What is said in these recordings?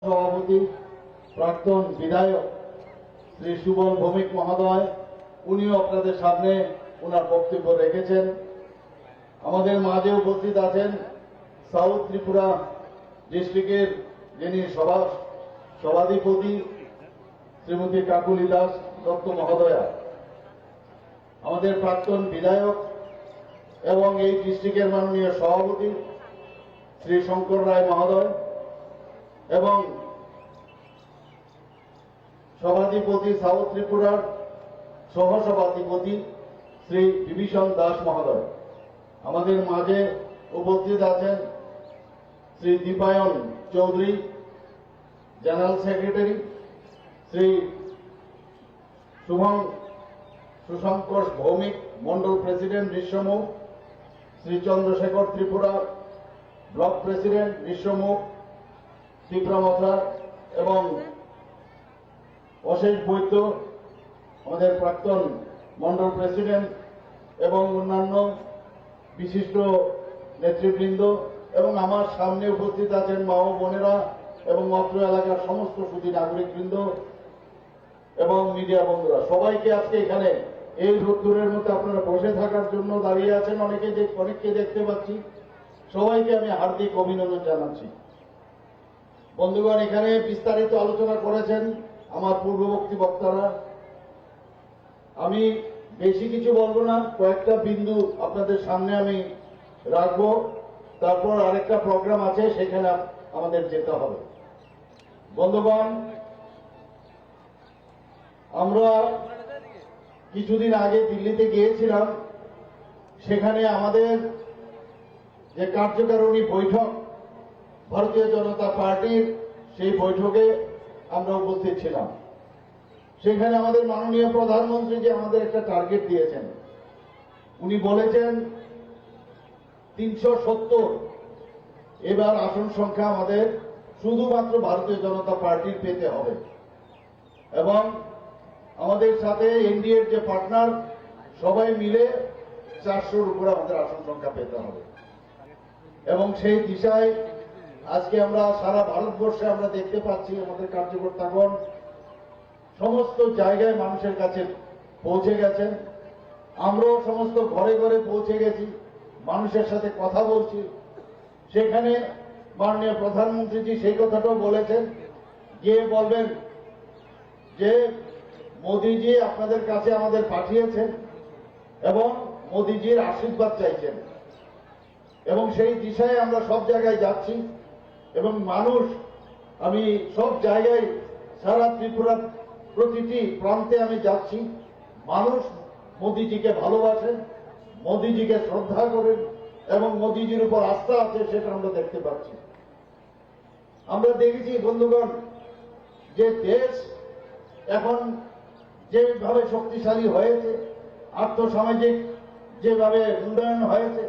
সভাপতি প্রাক্তন বিধায়ক শ্রী সুবল ভৌমিক মহোদয়, উনিও আপনাদের সামনে ওনার বক্তব্য রেখেছেন। আমাদের মাঝে উপস্থিত আছেন সাউথ ত্রিপুরা ডিস্ট্রিক্টের যিনি সভাধিপতি শ্রীমতী কাকুলি দাস দত্ত মহোদয়া, আমাদের প্রাক্তন বিধায়ক এবং এই ডিস্ট্রিক্টের মাননীয় সভাপতি শ্রী শঙ্কর রায় মহোদয় এবং সভাধিপতি সাউথ ত্রিপুরার সহসভাধিপতি শ্রী বিভীষণ দাস মহোদয়, আমাদের মাঝে উপস্থিত আছেন Shri Dipayan Chowdhury general secretary, Shri Sushankar Bhowmik mandal president নিঃসমুখ, শ্রী চন্দ্রশেখর ত্রিপুরা ব্লক প্রেসিডেন্ট নিঃসমুখ ত্রিপুরা এবং অশেষ বৈদ্য আমাদের প্রাক্তন মন্ডল প্রেসিডেন্ট এবং অন্যান্য বিশিষ্ট নেতৃবৃন্দ এবং আমার সামনে উপস্থিত আছেন মা ও বোনেরা এবং অত্র এলাকার সমস্ত সুধী নাগরিকবৃন্দ এবং মিডিয়া বন্ধুরা, সবাইকে আজকে এখানে এই রোদ্দুরের মধ্যে আপনারা বসে থাকার জন্য দাঁড়িয়ে আছেন, অনেককে দেখতে পাচ্ছি, সবাইকে আমি হার্দিক অভিনন্দন জানাচ্ছি। বন্ধুগণ, এখানে বিস্তারিত আলোচনা করেছেন আমার পূর্ববর্তী বক্তারা, আমি বেশি কিছু বলবো না, কয়েকটা বিন্দু আপনাদের সামনে আমি রাখবো, তারপর আরেকটা প্রোগ্রাম আছে সেখানে আমাদের যেতে হবে। বন্ধুগণ, আমরা কিছুদিন আগে দিল্লিতে গিয়েছিলাম, সেখানে আমাদের যে কার্যকারিণী বৈঠক ভারতীয় জনতা পার্টির, সেই বৈঠকে আমরা উপস্থিত ছিলাম। সেখানে আমাদের মাননীয় প্রধানমন্ত্রী যে আমাদের একটা টার্গেট দিয়েছেন, উনি বলেছেন 370 এবার আসন সংখ্যা আমাদের শুধুমাত্র ভারতীয় জনতা পার্টির পেতে হবে এবং আমাদের সাথে এনডিএর যে পার্টনার সবাই মিলে 400-র উপরে আমাদের আসন সংখ্যা পেতে হবে। এবং সেই দিশায় আজকে আমরা সারা ভারতবর্ষে আমরা দেখতে পাচ্ছি আমাদের কার্যকর্তাগণ সমস্ত জায়গায় মানুষের কাছে পৌঁছে গেছেন, আমরাও সমস্ত ঘরে ঘরে পৌঁছে গেছি, মানুষের সাথে কথা বলছি। সেখানে মাননীয় প্রধানমন্ত্রীজি সেই কথাটাও বলেছেন, গিয়ে বলবেন যে মোদিজি আপনাদের কাছে আমাদের পাঠিয়েছেন এবং মোদিজির আশীর্বাদ চাইছেন এবং সেই দিশায় আমরা সব জায়গায় যাচ্ছি এবং মানুষ, আমি সব জায়গায় সারা ত্রিপুরার প্রতিটি প্রান্তে আমি যাচ্ছি, মানুষ মোদিজিকে ভালোবাসেন, মোদিজিকে শ্রদ্ধা করেন এবং মোদিজির উপর আস্থা আছে, সেটা আমরা দেখতে পাচ্ছি। আমরা দেখেছি বন্ধুগণ, যে দেশ এখন যেভাবে শক্তিশালী হয়েছে, আর্থসামাজিক যেভাবে উন্নয়ন হয়েছে,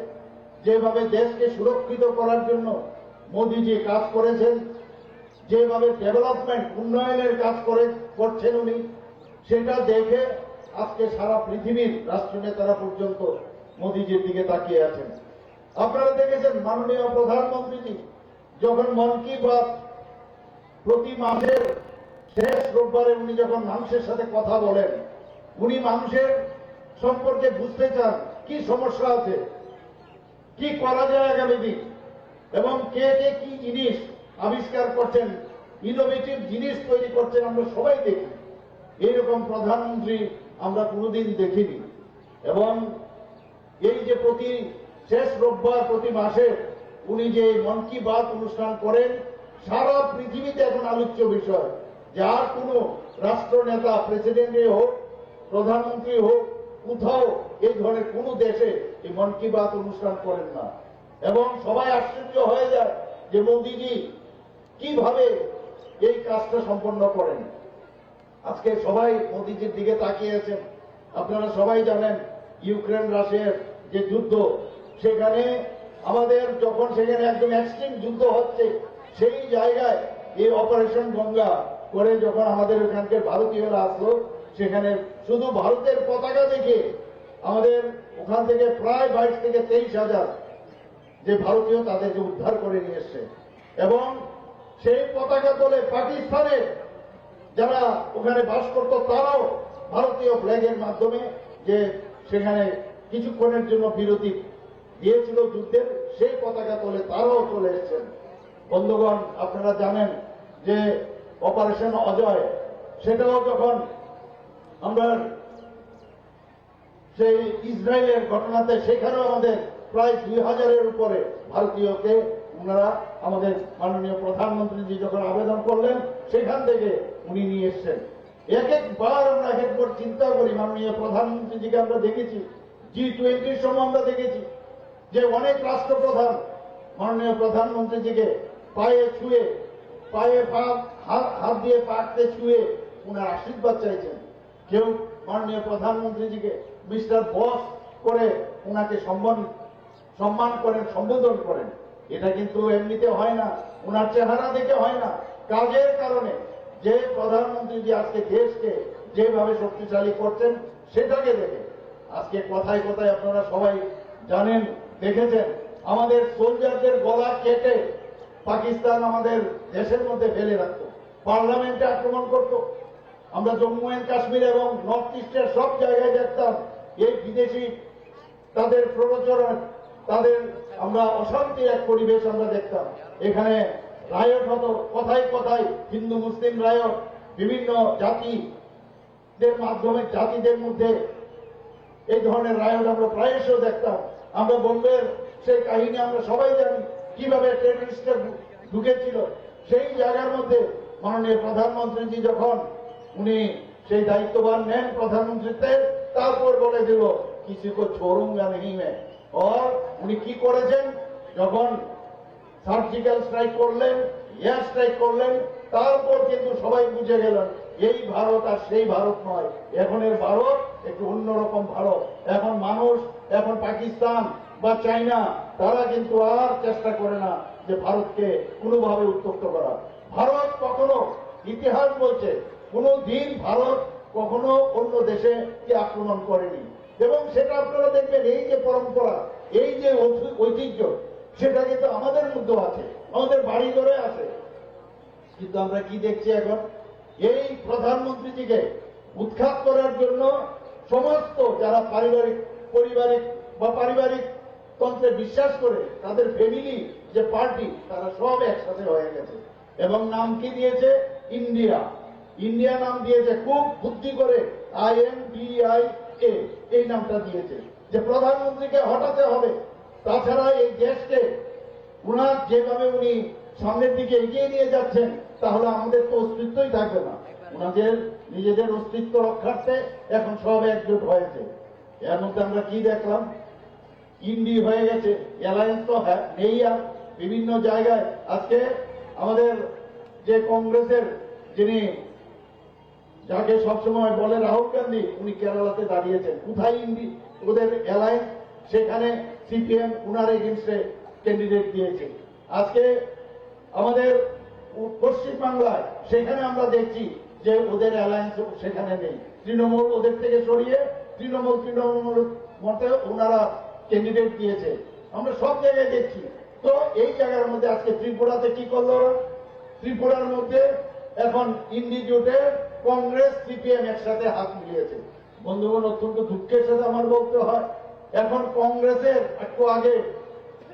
যেভাবে দেশকে সুরক্ষিত করার জন্য মোদিজি কাজ করেছেন, যেভাবে ডেভেলপমেন্ট উন্নয়নের কাজ করছেন উনি, সেটা দেখে আজকে সারা পৃথিবীর রাষ্ট্রনেতারা পর্যন্ত মোদিজির দিকে তাকিয়ে আছেন। আপনারা দেখেছেন মাননীয় প্রধানমন্ত্রীজি যখন মন কি বাত প্রতি মাসের শেষ রোববারে উনি যখন মানুষের সাথে কথা বলেন, উনি মানুষের সম্পর্কে বুঝতে চান কি সমস্যা আছে, কি করা যায় আগামী দিন এবং কে কে কি জিনিস আবিষ্কার করছেন, ইনোভেটিভ জিনিস তৈরি করছেন, আমরা সবাই দেখি। এইরকম প্রধানমন্ত্রী আমরা কোনোদিন দেখিনি এবং এই যে প্রতি শেষ রোববার প্রতি মাসে উনি যে মন কি বাত অনুষ্ঠান করেন, সারা পৃথিবীতে এখন আলোচ্য বিষয়, যার কোনো রাষ্ট্রনেতা প্রেসিডেন্টে হোক প্রধানমন্ত্রী হোক কোথাও এই ধরনের কোনো দেশে এই মন কি বাত অনুষ্ঠান করেন না এবং সবাই আশ্চর্য হয়ে যায় যে মোদিজি কিভাবে এই কাজটা সম্পন্ন করেন। আজকে সবাই মোদিজির দিকে তাকিয়ে আছেন। আপনারা সবাই জানেন ইউক্রেন রাশিয়ার যে যুদ্ধ, সেখানে আমাদের যখন সেখানে একদম এক্সট্রিম যুদ্ধ হচ্ছে, সেই জায়গায় এই অপারেশন গঙ্গা করে যখন আমাদের ওখানকার ভারতীয়রা আসলো, সেখানে শুধু ভারতের পতাকা দেখে আমাদের ওখান থেকে প্রায় 22 থেকে 23 হাজার যে ভারতীয় তাদেরকে উদ্ধার করে নিয়ে এসছে এবং সেই পতাকা তোলে পাকিস্তানে যারা ওখানে বাস করত তারাও ভারতীয় ফ্ল্যাগের মাধ্যমে, যে সেখানে কিছুক্ষণের জন্য বিরতি দিয়েছিল যুদ্ধের, সেই পতাকা তোলে তারাও চলে এসেছেন। বন্ধুগণ, আপনারা জানেন যে অপারেশন অজয়, সেটাও যখন আমরা সেই ইসরায়েলের ঘটনাতে, সেখানেও আমাদের প্রায় 2000-এর উপরে ভারতীয়কে ওনারা, আমাদের মাননীয় প্রধানমন্ত্রীজি যখন আবেদন করলেন সেখান থেকে উনি নিয়ে এসছেন। এক একবার আমরা এক একবার চিন্তা করি, মাননীয় প্রধানমন্ত্রীজিকে আমরা দেখেছি, G20-র সময় আমরা দেখেছি যে অনেক রাষ্ট্রপ্রধান মাননীয় প্রধানমন্ত্রীজিকে পায়ে ছুঁয়ে, পায়ে হাত দিয়ে পাকতে ছুঁয়ে উনার আশীর্বাদ চাইছেন। কেউ মাননীয় প্রধানমন্ত্রীজিকে মিস্টার বস করে উনাকে সম্মান করেন, সম্বোধন করেন। এটা কিন্তু এমনিতে হয় না, উনার চেহারা দেখে হয় না, কাজের কারণে। যে প্রধানমন্ত্রীজি আজকে দেশকে যেভাবে শক্তিশালী করছেন সেটাকে দেখে আজকে কথায় কথায় আপনারা সবাই জানেন, দেখেছেন, আমাদের সোলজারদের গলা কেটে পাকিস্তান আমাদের দেশের মধ্যে ফেলে রাখত, পার্লামেন্টে আক্রমণ করত। আমরা জম্মু এন্ড কাশ্মীর এবং নর্থ ইস্টের সব জায়গায় দেখতাম এই বিদেশি তাদের প্ররোচনা, তাদের আমরা অশান্তির এক পরিবেশ আমরা দেখতাম। এখানে রায়ট হতো, কথায় কথায় হিন্দু মুসলিম রায়ট, বিভিন্ন জাতিদের মাধ্যমে জাতিদের মধ্যে এই ধরনের রায়ট আমরা প্রায়শই দেখতাম। আমরা বোম্বের সেই কাহিনী আমরা সবাই জানি, কিভাবে টেররিস্টরা ঢুকেছিল। সেই জায়গার মধ্যে মাননীয় প্রধানমন্ত্রীজি যখন উনি সেই দায়িত্ববান নেন প্রধানমন্ত্রীত্বের, তারপর বলে দিল কিছু কো ছোড়ুঙ্গা নেই মে। আর উনি কি করেছেন, যখন সার্জিক্যাল স্ট্রাইক করলেন, এয়ার স্ট্রাইক করলেন, তারপর কিন্তু সবাই বুঝে গেলেন এই ভারত আর সেই ভারত নয়, এখনের ভারত একটু অন্যরকম ভারত। এখন মানুষ, এখন পাকিস্তান বা চায়না, তারা কিন্তু আর চেষ্টা করে না যে ভারতকে কোনোভাবে উত্তপ্ত করা। ভারত কখনো, ইতিহাস বলছে, কোনো দিন ভারত কখনো অন্য দেশে আক্রমণ করেনি। এবং সেটা আপনারা দেখবেন, এই যে পরম্পরা, এই যে ঐতিহ্য, সেটা কিন্তু আমাদের মধ্যেও আছে, আমাদের বাড়ি ঘরে আছে। কিন্তু আমরা কি দেখছি এখন, এই প্রধানমন্ত্রীজিকে উৎখাত করার জন্য সমস্ত যারা পারিবারিক তন্ত্রে বিশ্বাস করে, তাদের ফ্যামিলি যে পার্টি, তারা সব একসাথে হয়ে গেছে এবং নাম কি দিয়েছে, ইন্ডিয়া। ইন্ডিয়া নাম দিয়েছে, খুব বুদ্ধি করে, INDIA এই নামটা দিয়েছে, যে প্রধানমন্ত্রীকে হটাতে হবে। তাছাড়া এই দেশকে উনার যেভাবে উনি সামনের দিকে এগিয়ে নিয়ে যাচ্ছেন, তাহলে আমাদের তো অস্তিত্বই থাকবে না। উনাদের নিজেদের অস্তিত্ব রক্ষার্থে এখন সব একজোট হয়েছে। এর মধ্যে আমরা কি দেখলাম, ইন্ডি হয়ে গেছে, অ্যালায়েন্স তো নেই আর। বিভিন্ন জায়গায় আজকে আমাদের যে কংগ্রেসের যিনি, যাকে সবসময় বলে রাহুল গান্ধী, উনি কেরালাতে দাঁড়িয়েছেন। কোথায় ইন্ডি, ওদের অ্যালায়েন্স? সেখানে CPM উনার এগেন্স্টে ক্যান্ডিডেট দিয়েছে। আজকে আমাদের পশ্চিমবাংলায় সেখানে আমরা দেখছি যে ওদের অ্যালায়েন্স সেখানে নেই। তৃণমূল ওদের থেকে সরিয়ে তৃণমূল মতে ওনারা ক্যান্ডিডেট দিয়েছে, আমরা সব জায়গায় দেখছি। তো এই জায়গার মধ্যে আজকে ত্রিপুরাতে কি করলো ওরা? ত্রিপুরার মধ্যে এখন ইন্ডিজোটে কংগ্রেস CPM একসাথে হাত মিলিয়েছে। বন্ধুগণ, অত্যন্ত দুঃখের সাথে আমার বলতে হয়, এখন কংগ্রেসের একটু আগে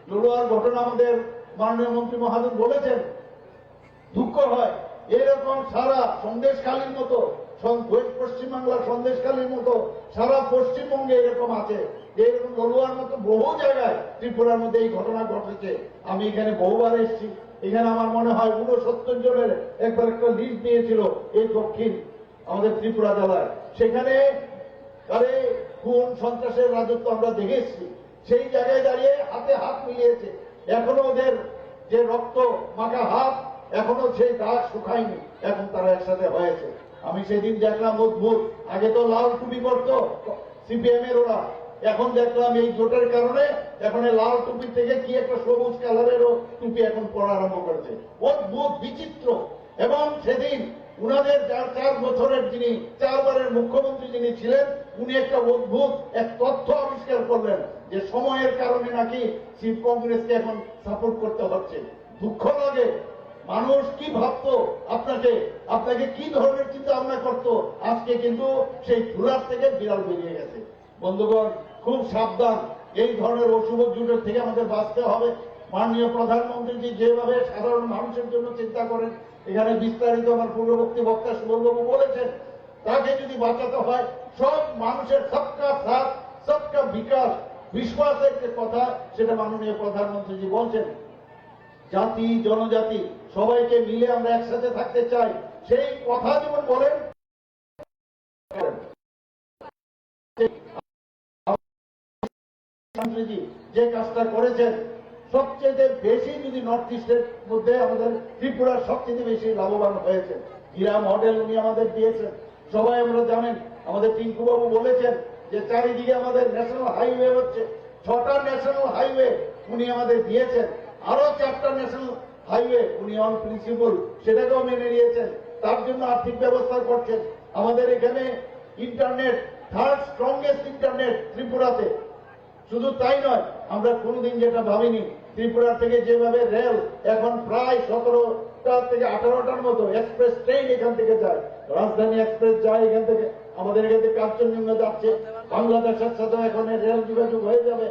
লড়ুয়ার ঘটনা আমাদের মাননীয় মন্ত্রী মহাজন বলেছেন, দুঃখ হয় এরকম সারা সন্দেশখালীর মতো, পশ্চিমবাংলার সন্দেশখালীর মতো সারা পশ্চিমবঙ্গে এরকম আছে, এরকম লড়ুয়ার মতো বহু জায়গায় ত্রিপুরার মধ্যে এই ঘটনা ঘটেছে। আমি এখানে বহুবার এসেছি, এখানে আমার মনে হয় 69 জনের একবার একটা লিস্ট দিয়েছিল এই দক্ষিণ আমাদের ত্রিপুরা জেলায়। সেখানে আরে খুন সন্ত্রাসের রাজত্ব আমরা দেখেছি। সেই জায়গায় দাঁড়িয়ে হাতে হাত মিলিয়েছে, এখনো ওদের যে রক্ত মাখা হাত, এখনো সেই দাগ শুকায়নি, এখন তারা একসাথে হয়েছে। আমি সেদিন দেখলাম অদ্ভুত, আগে তো লাল টুপি পরতো CPM এর ওরা, এখন দেখলাম এই জোটের কারণে এখন লাল টুপি থেকে কি একটা সবুজ কালারেরও টুপি এখন পরা আরম্ভ করেছে। অদ্ভুত, বিচিত্র। এবং সেদিন উনাদের 4 বছরের যিনি 4 বারের মুখ্যমন্ত্রী যিনি ছিলেন, উনি একটা অদ্ভুত এক তথ্য আবিষ্কার করলেন যে সময়ের কারণে নাকি শিব কংগ্রেসকে এখন সাপোর্ট করতে হচ্ছে। দুঃখ লাগে মানুষ কি ভাবতো, আপনাকে কি ধরনের চিন্তা ভাবনা করতো, আজকে কিন্তু সেই ধুলার থেকে বিড়াল বেরিয়ে গেছে। বন্ধুগণ, খুব সাবধান, এই ধরনের অশুভ জুটের থেকে আমাদের বাঁচতে হবে। মাননীয় প্রধানমন্ত্রী যেভাবে সাধারণ মানুষের জন্য চিন্তা করেন, এখানে বিস্তারিত আমার পূর্ববর্তী বক্তা সুবলবাবু বলেছেন, তাকে যদি বাঁচাতে হয় সব মানুষের সবকা সাথ সবকা বিকাশ বিশ্বাসের যে কথা, সেটা মাননীয় প্রধানমন্ত্রীজি বলছেন। জাতি জনজাতি সবাইকে মিলে আমরা একসাথে থাকতে চাই, সেই কথা যেমন বলেন। মন্ত্রীজি যে কাজটা করেছেন, সবচেয়ে বেশি যদি নর্থ ইস্টের মধ্যে আমাদের ত্রিপুরা সবচেয়ে বেশি লাভবান হয়েছে। হীরা মডেল উনি আমাদের দিয়েছেন, সবাই আমরা জানেন। আমাদের টিঙ্কুবাবু বলেছেন যে চারিদিকে আমাদের ন্যাশনাল হাইওয়ে হচ্ছে, 6টা ন্যাশনাল হাইওয়ে উনি আমাদের দিয়েছেন, আরো 4টা ন্যাশনাল হাইওয়ে উনি অন প্রিন্সিপাল সেটাকেও মেনে নিয়েছেন, তার জন্য আর্থিক ব্যবস্থা করছেন। আমাদের এখানে ইন্টারনেট, 3rd স্ট্রংগেস্ট ইন্টারনেট ত্রিপুরাতে। শুধু তাই নয়, আমরা কোনোদিন যেটা ভাবিনি, ত্রিপুরা থেকে যেভাবে রেল এখন প্রায় 17টা থেকে 18টার মতো এক্সপ্রেস ট্রেন এখান থেকে যায়, রাজধানী এক্সপ্রেস যায় এখান থেকে, আমাদের এখান থেকে কাঞ্চনজঙ্ঘা যাচ্ছে, বাংলাদেশের সাথে এখন রেল যোগাযোগ হয়ে যাবে।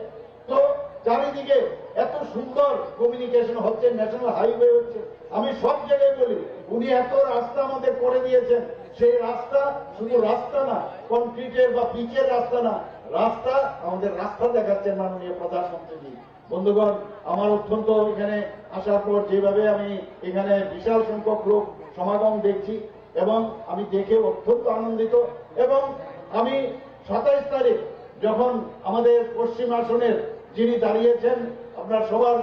তো চারিদিকে এত সুন্দর কমিউনিকেশন হচ্ছে, ন্যাশনাল হাইওয়ে হচ্ছে। আমি সব জায়গায় বলি, উনি এত রাস্তা আমাদের করে দিয়েছেন, সেই রাস্তা শুধু রাস্তা না, কংক্রিটের বা পিচের রাস্তা না, রাস্তা আমাদের রাস্তা দেখাচ্ছেন মাননীয় প্রধানমন্ত্রী। বন্ধুগণ, আমার অত্যন্ত এখানে আসার পর যেভাবে আমি এখানে বিশাল সংখ্যক লোক সমাগম দেখছি, এবং আমি দেখে অত্যন্ত আনন্দিত। এবং আমি 27 তারিখ যখন আমাদের পশ্চিম আসনের যিনি দাঁড়িয়েছেন, আপনার সবার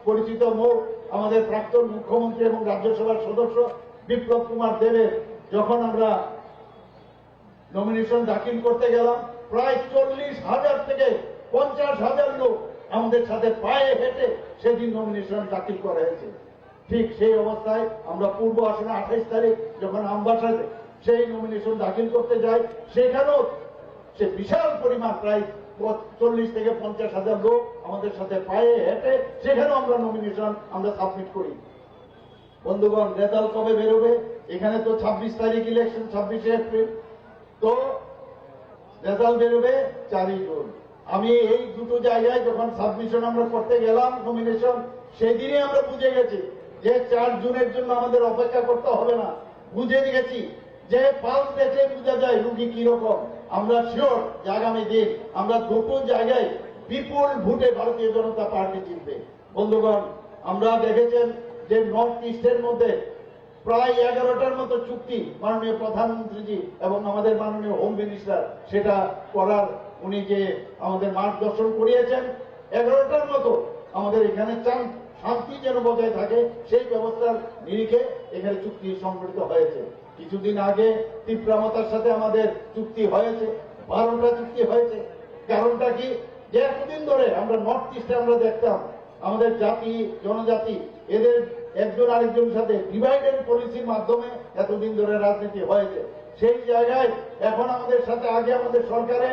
পরিচিত মুখ, আমাদের প্রাক্তন মুখ্যমন্ত্রী এবং রাজ্যসভার সদস্য বিপ্লব কুমার দেবের যখন আমরা নমিনেশন দাখিল করতে গেলাম, প্রায় 40,000 থেকে 50,000 লোক আমাদের সাথে পায়ে হেঁটে সেদিন নমিনেশন দাখিল করা হয়েছে। ঠিক সেই অবস্থায় আমরা পূর্ব আসনে 28 তারিখ যখন আমবাসাতে সেই নমিনেশন দাখিল করতে যাই, সেখানেও সে বিশাল পরিমাণ প্রায় 40 থেকে 50,000 লোক আমাদের সাথে পায়ে হেঁটে সেখানেও আমরা নমিনেশন আমরা সাবমিট করি। বন্ধুগণ, রেজাল্ট কবে বেরোবে? এখানে তো 26 তারিখ ইলেকশন, 26শে এপ্রিল, তো রেজাল্ট বেরোবে 4ই জুন। আমি এই দুটো জায়গায় যখন সাবমিশন আমরা করতে গেলাম নমিনেশন, সেদিনই আমরা বুঝে গেছি যে 4 জুনের জন্য আমাদের অপেক্ষা করতে হবে না। বুঝে গেছি যে পালস দেখে বোঝা যায় রুগী কিরকম। আমরা শিওর যে আগামী দিন আমরা দুটো জায়গায় বিপুল ভোটে ভারতীয় জনতা পার্টি জিতবে। বন্ধুগণ, আমরা দেখেছেন যে নর্থ ইস্টের মধ্যে প্রায় 11টার মতো চুক্তি মাননীয় প্রধানমন্ত্রীজি এবং আমাদের মাননীয় হোম মিনিস্টার সেটা করার উনি যে আমাদের মার্গদর্শন করিয়েছেন, 11টার মতো আমাদের এখানে শান্তি যেন বজায় থাকে সেই ব্যবস্থার নিরিখে এখানে চুক্তি সংগঠিত হয়েছে। কিছুদিন আগে তীব্রামতার সাথে আমাদের চুক্তি হয়েছে, 12টা চুক্তি হয়েছে। কারণটা কি? যে এতদিন ধরে আমরা নর্থ ইস্টে আমরা দেখতাম আমাদের জাতি জনজাতি এদের একজন আরেকজনের সাথে ডিভাইডেড পলিসির মাধ্যমে এতদিন ধরে রাজনীতি হয়েছে। সেই জায়গায় এখন আমাদের সাথে আগে আমাদের সরকারে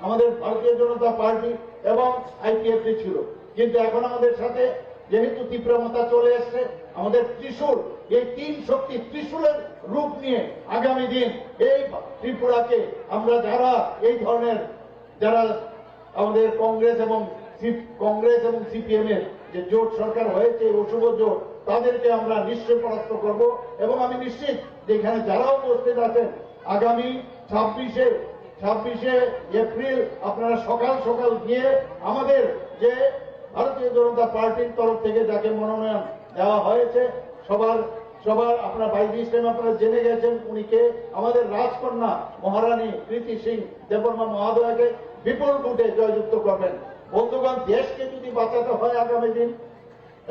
আমাদের ভারতীয় জনতা পার্টি এবং আইপিএফটি ছিল, কিন্তু এখন আমাদের সাথে যেহেতু তীব্রমতা চলে এসছে, আমাদের ত্রিশূল, এই 3 শক্তি ত্রিশূলের রূপ নিয়ে আগামী দিন এই ত্রিপুরাকে আমরা যারা এই ধরনের যারা আমাদের কংগ্রেস এবং সিপিএম এর যে জোট সরকার হয়েছে, অশুভ জোট, তাদেরকে আমরা নিশ্চয় পরাস্ত করব। এবং আমি নিশ্চিত যে এখানে যারাও উপস্থিত আছেন আগামী 26শে এপ্রিল আপনারা সকাল সকাল গিয়ে আমাদের যে ভারতীয় জনতা পার্টির তরফ থেকে যাকে মনোনয়ন দেওয়া হয়েছে সবার আপনারা বাই দিস টাইম আপনারা জেনে গেছেন উনি কে, আমাদের রাজকন্যা মহারানী কৃতি সিং দেববর্মা মহোদয়কে বিপুল ভোটে জয়যুক্ত করবেন। বন্ধুগণ, দেশকে যদি বাঁচাতে হয় আগামী দিন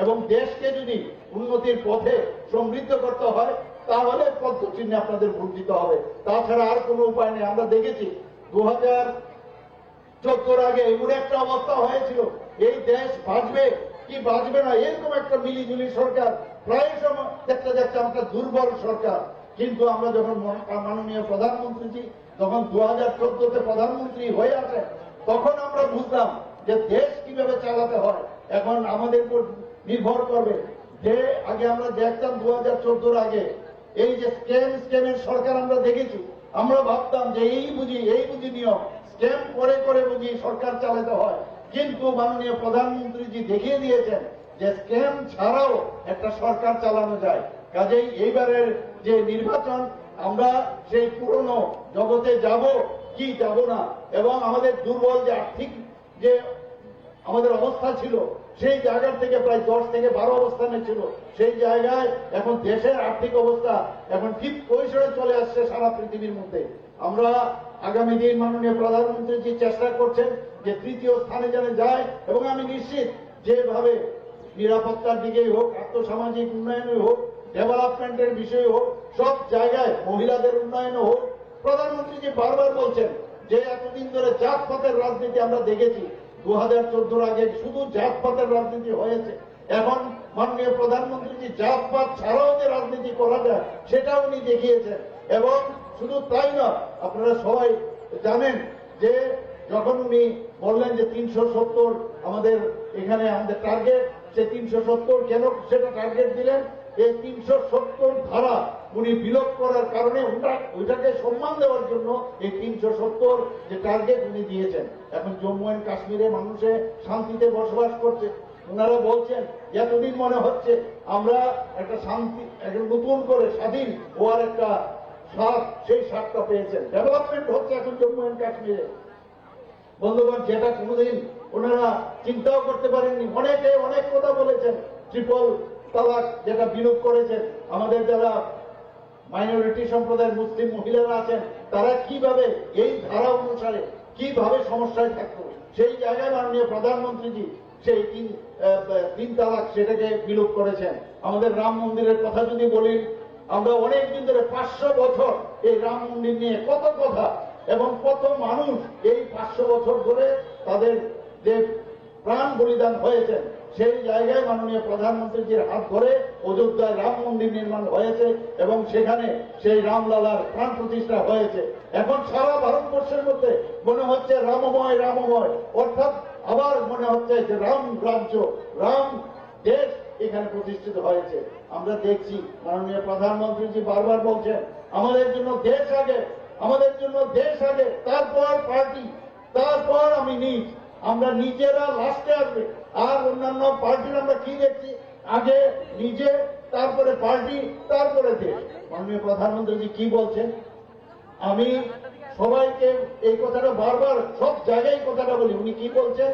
এবং দেশকে যদি উন্নতির পথে সমৃদ্ধ করতে হয়, তাহলে পদ্ম চিহ্নে আপনাদের ভোট দিতে হবে, তাছাড়া আর কোনো উপায় নেই। আমরা দেখেছি 2014 আগে এমন একটা অবস্থা হয়েছিল, এই দেশ বাঁচবে কি বাঁচবে না এরকম একটা মিলিজুলি সরকার, প্রায় সময় দেখতে দেখতে একটা দুর্বল সরকার। কিন্তু আমরা যখন মাননীয় প্রধানমন্ত্রীজি যখন 2014তে প্রধানমন্ত্রী হয়ে আসেন, তখন আমরা বুঝলাম যে দেশ কিভাবে চালাতে হয়। এখন আমাদের উপর নির্ভর করবে যে আগে আমরা দেখতাম 2014 আগে এই যে স্ক্যামের সরকার আমরা দেখেছি, আমরা ভাবতাম যে এই বুঝি নিয়ম, স্ক্যাম করে করে বুঝি সরকার চালাতে হয়। কিন্তু মাননীয় প্রধানমন্ত্রীজি দেখিয়ে দিয়েছেন যে স্ক্যাম ছাড়াও একটা সরকার চালানো যায়। কাজেই এইবারের যে নির্বাচন, আমরা সেই পুরনো জগতে যাব কি যাব না, এবং আমাদের দুর্বল যে আর্থিক যে আমাদের অবস্থা ছিল, সেই জায়গার থেকে প্রায় 10 থেকে 12 অবস্থানে ছিল, সেই জায়গায় এখন দেশের আর্থিক অবস্থা এখন ঠিক পরিসরে চলে আসছে সারা পৃথিবীর মধ্যে। আমরা আগামী দিন মাননীয় প্রধানমন্ত্রী চেষ্টা করছেন যে তৃতীয় স্থানে যেন যায়, এবং আমি নিশ্চিত যেভাবে নিরাপত্তার দিকেই হোক, আর্থসামাজিক উন্নয়নে হোক, ডেভেলপমেন্টের বিষয়ে হোক, সব জায়গায় মহিলাদের উন্নয়নে হোক। প্রধানমন্ত্রী বারবার বলছেন যে এতদিন ধরে জাতপাতের রাজনীতি আমরা দেখেছি, 2014 আগে শুধু জাতপাতের রাজনীতি হয়েছে। এখন মাননীয় প্রধানমন্ত্রী জাতপাত ছাড়াও যে রাজনীতি করা যায় সেটা উনি দেখিয়েছেন। এবং শুধু তাই না, আপনারা সবাই জানেন যে যখন উনি বললেন যে 370 আমাদের এখানে আমাদের টার্গেট, সে 370 কেন সেটা টার্গেট দিলেন, এই 370 ধারা উনি বিলোপ করার কারণে ওইটাকে সম্মান দেওয়ার জন্য এই 370 যে টার্গেট উনি দিয়েছেন। এখন জম্মু এন্ড কাশ্মীরে মানুষে শান্তিতে বসবাস করছে। ওনারা বলছেন এতদিন মনে হচ্ছে আমরা একটা শান্তি, একটা নতুন করে স্বাধীন হওয়ার একটা স্বাদ, সেই স্বাদটা পেয়েছেন। ডেভেলপমেন্ট হচ্ছে এখন জম্মু এন্ড কাশ্মীরে। বন্ধুগণ, যেটা কোনোদিন ওনারা চিন্তাও করতে পারেননি। অনেকে অনেক কথা বলেছেন, ট্রিপল তালাক যেটা বিলোপ করেছেন। আমাদের যারা মাইনরিটি সম্প্রদায়ের মুসলিম মহিলারা আছেন, তারা কিভাবে এই ধারা অনুসারে কিভাবে সমস্যায় থাকতো, সেই জায়গায় মাননীয় প্রধানমন্ত্রীজি সেই তিন তালাক সেটাকে বিলোপ করেছেন। আমাদের রাম মন্দিরের কথা যদি বলি, আমরা অনেকদিন ধরে 500 বছর এই রাম মন্দির নিয়ে কত কথা, এবং কত মানুষ এই 500 বছর ধরে তাদের যে প্রাণ বলিদান হয়েছেন, সেই জায়গায় মাননীয় প্রধানমন্ত্রীজির হাত ধরে অযোধ্যায় রাম মন্দির নির্মাণ হয়েছে, এবং সেখানে সেই রামলালার প্রাণ প্রতিষ্ঠা হয়েছে। এখন সারা ভারতবর্ষের মধ্যে মনে হচ্ছে রামময় রামময়, অর্থাৎ আবার মনে হচ্ছে যে রাম রাজ্য, রাম দেশ এখানে প্রতিষ্ঠিত হয়েছে। আমরা দেখছি মাননীয় প্রধানমন্ত্রীজি বারবার বলছেন আমাদের জন্য দেশ আগে, আমাদের জন্য দেশ আগে, তারপর পার্টি, তারপর আমি নিজ, আমরা নিজেরা লাস্টে আসবে। আর অন্যান্য পার্টির আমরা কি দেখছি, আগে নিজে, তারপরে পার্টি, তারপরে দেশ। মাননীয় প্রধানমন্ত্রীজি কি বলছেন, আমি সবাইকে এই কথাটা বারবার সব জায়গায় কথাটা বলি। উনি কি বলছেন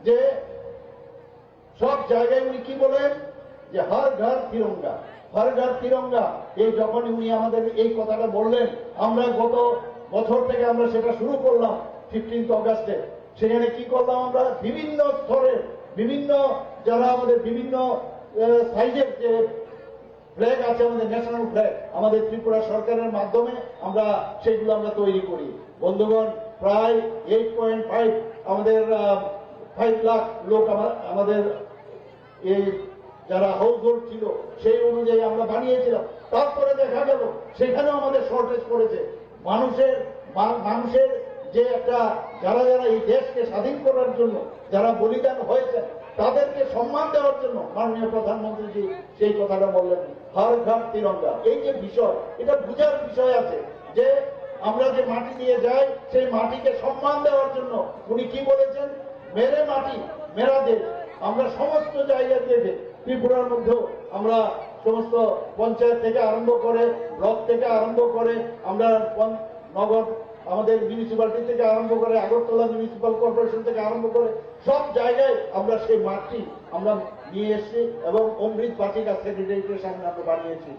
যে সব জায়গায় উনি কি বলেন যে হর ঘর তিরঙ্গা, হর ঘর তিরঙ্গা। এই যখন উনি আমাদের এই কথাটা বললেন, আমরা গত বছর থেকে আমরা সেটা শুরু করলাম 15 অগাস্টে। সেখানে কি করলাম, আমরা বিভিন্ন স্তরের বিভিন্ন যারা আমাদের বিভিন্ন সাইজের যে ফ্ল্যাগ আছে, আমাদের ন্যাশনাল ফ্ল্যাগ, আমাদের ত্রিপুরা সরকারের মাধ্যমে আমরা সেগুলো আমরা তৈরি করি। বন্ধুগণ, প্রায় 8.5 আমাদের 5 লাখ লোক আমাদের এই যারা হাউস হোল্ড ছিল সেই অনুযায়ী আমরা বানিয়েছিলাম। তারপরে দেখা গেল সেখানেও আমাদের শর্টেজ পড়েছে। মানুষের যে একটা যারা যারা এই দেশকে স্বাধীন করার জন্য যারা বলিদান হয়েছে, তাদেরকে সম্মান দেওয়ার জন্য মাননীয় প্রধানমন্ত্রীজি সেই কথাটা বললেন, হর ঘর তিরঙ্গা। এই যে বিষয়, এটা বুঝার বিষয় আছে যে আমরা যে মাটি দিয়ে যাই সেই মাটিকে সম্মান দেওয়ার জন্য উনি কি বলেছেন, মেরে মাটি মেরা দেশ। আমরা সমস্ত জায়গা থেকে ত্রিপুরার মধ্যেও আমরা সমস্ত পঞ্চায়েত থেকে আরম্ভ করে, ব্লক থেকে আরম্ভ করে, আমরা নগর আমাদের মিউনিসিপ্যালিটি থেকে আরম্ভ করে, আগরতলা মিউনিসিপ্যাল কর্পোরেশন থেকে আরম্ভ করে সব জায়গায় আমরা সেই মাঠটি আমরা নিয়ে এসেছি, এবং অমৃত বাটিকা সেক্রেটারিয়েটের সামনে আমরা বানিয়েছি।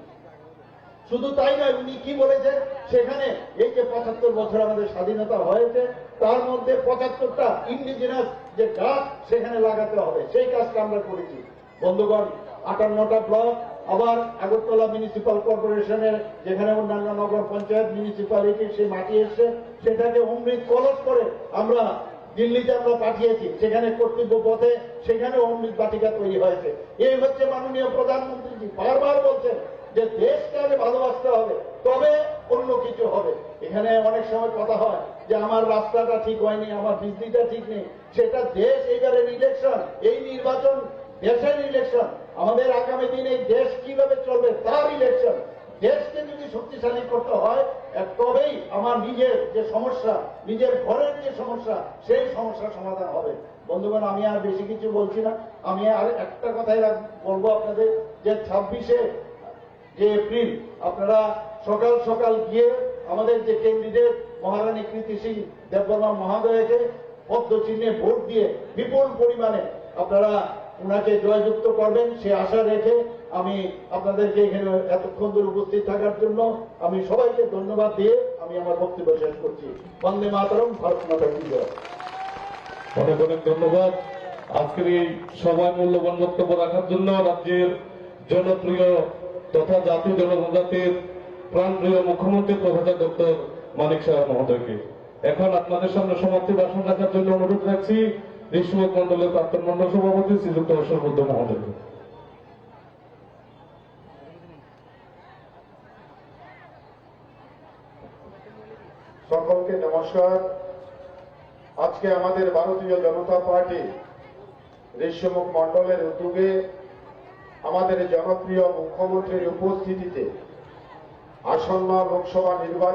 শুধু তাই নয়, উনি কি বলেছেন, সেখানে এই যে 75 বছর আমাদের স্বাধীনতা হয়েছে, তার মধ্যে 75টা ইন্ডিজিনাস যে গাছ সেখানে লাগাতে হবে, সেই কাজটা আমরা করেছি। বন্ধুগণ, 58টা ব্লক, আবার আগরতলা মিউনিসিপ্যাল কর্পোরেশনের যেখানে অন্যান্য নগর পঞ্চায়েত মিউনিসিপ্যালিটির সেই মাটি এসছে, সেটাকে অমৃত কলস করে আমরা দিল্লিতে আমরা পাঠিয়েছি। সেখানে কর্তব্য পথে সেখানে অমৃত বাটিকা তৈরি হয়েছে। এই হচ্ছে মাননীয় প্রধানমন্ত্রীজি বারবার বলছেন যে দেশকে আগে ভালোবাসতে হবে, তবে অন্য কিছু হবে। এখানে অনেক সময় কথা হয় যে আমার রাস্তাটা ঠিক হয়নি, আমার বিজলিটা ঠিক নেই। সেটা দেশ, এইবারের ইলেকশন, এই নির্বাচন দেশের ইলেকশন, আমাদের আগামী দিনে এই দেশ কিভাবে চলবে তার ইলেকশন। দেশকে যদি শক্তিশালী করতে হয় তবেই আমার নিজের যে সমস্যা, নিজের ঘরের যে সমস্যা, সেই সমস্যার সমাধান হবে। বন্ধুগণ, আমি আর বেশি কিছু বলছি না। আমি আর একটা কথাই বলবো আপনাদের, যে 26শে যে এপ্রিল আপনারা সকাল সকাল গিয়ে আমাদের যে ক্যান্ডিডেট মহারানী কৃতি সিং দেববর্মা মহোদয়কে পদ্মচিহ্নে ভোট দিয়ে বিপুল পরিমাণে আপনারা ওনাকে জয়যুক্ত করবেন, সে আশা রেখে আমি আপনাদেরকে এখানে এতক্ষণ ধরে উপস্থিত থাকার জন্য আমি সবাইকে ধন্যবাদ দিয়ে আমি আমার বক্তব্য শেষ করছি। বন্দে মাতরম, ভারত মাতা কি জয়। অনেক অনেক ধন্যবাদ আজকের এই সভায় মূল্যবান বক্তব্য রাখার জন্য রাজ্যের জনপ্রিয় তথা জাতীয় জনজাতির প্রাণপ্রিয় মুখ্যমন্ত্রী প্রফেসর ডক্টর মানিক সাহা মহোদয়কে। এখন আপনাদের সামনে সমাপ্তি ভাষণ রাখার জন্য অনুরোধ রাখছি দেশমুখ মন্ডলের প্রাক্তন মন্ডল সভাপতি শ্রীযুক্ত অশোক বুদ্ধ মহোদয়কে। সকলকে নমস্কার। আজকে আমাদের ভারতীয় জনতা পার্টি ঋষ্যমুখ মন্ডলের উদ্যোগে আমাদের জনপ্রিয় মুখ্যমন্ত্রীর উপস্থিতিতে আসন্ন লোকসভা নির্বাচন